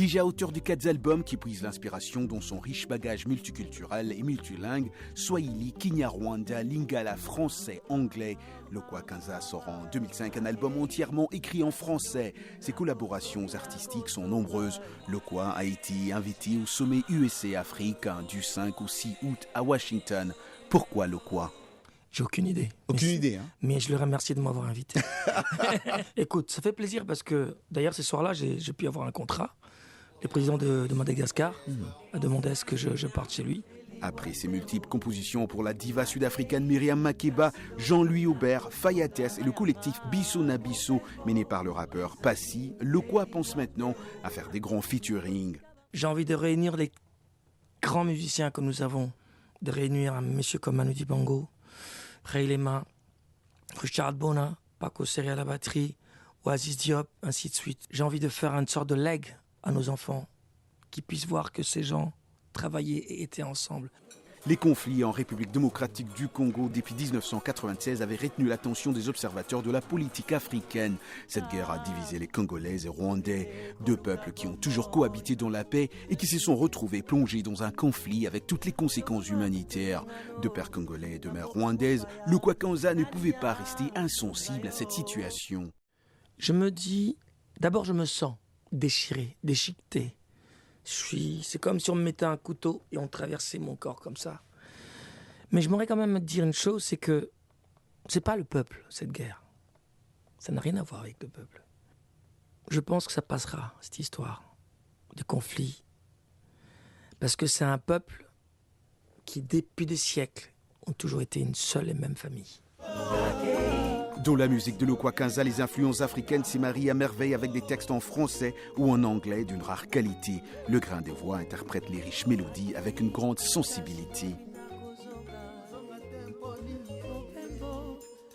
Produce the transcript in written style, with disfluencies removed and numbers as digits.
Déjà auteur de 4 albums qui puisent l'inspiration dans son riche bagage multiculturel et multilingue, Swahili, Kinyarwanda, Lingala, français, anglais. Lokwa Kanza sort en 2005 un album entièrement écrit en français. Ses collaborations artistiques sont nombreuses. Lokwa a été invité au sommet USA Afrique du 5 au 6 août à Washington. Pourquoi Lokwa? J'ai aucune idée. Aucune idée, hein. Mais je le remercie de m'avoir invité. Écoute, ça fait plaisir parce que, d'ailleurs, ce soir-là, j'ai pu avoir un contrat. Le président de Madagascar a demandé à ce que je parte chez lui. Après ses multiples compositions pour la diva sud-africaine Myriam Makeba, Jean-Louis Aubert, Fayates et le collectif Bisso na Bisso, mené par le rappeur Passy, Lokwa pense maintenant à faire des grands featuring. J'ai envie de réunir les grands musiciens que nous avons, de réunir un monsieur comme Manu Dibango, Ray Lema, Richard Bona, Paco Seri à la batterie, Oasis Diop, ainsi de suite. J'ai envie de faire une sorte de leg à nos enfants, qui puissent voir que ces gens travaillaient et étaient ensemble. Les conflits en République démocratique du Congo depuis 1996 avaient retenu l'attention des observateurs de la politique africaine. Cette guerre a divisé les Congolais et Rwandais, deux peuples qui ont toujours cohabité dans la paix et qui se sont retrouvés plongés dans un conflit avec toutes les conséquences humanitaires. De père congolais et de mère rwandaise, Lokwa Kanza ne pouvait pas rester insensible à cette situation. Je me dis, d'abord je me sens déchiré, déchiqueté. C'est comme si on me mettait un couteau et on traversait mon corps comme ça. Mais je m'aurais quand même à te dire une chose, c'est que c'est pas le peuple, cette guerre. Ça n'a rien à voir avec le peuple. Je pense que ça passera, cette histoire de conflit. Parce que c'est un peuple qui, depuis des siècles, ont toujours été une seule et même famille. Dans la musique de Lokwa Kanza, les influences africaines s'y marient à merveille avec des textes en français ou en anglais d'une rare qualité. Le grain des voix interprète les riches mélodies avec une grande sensibilité.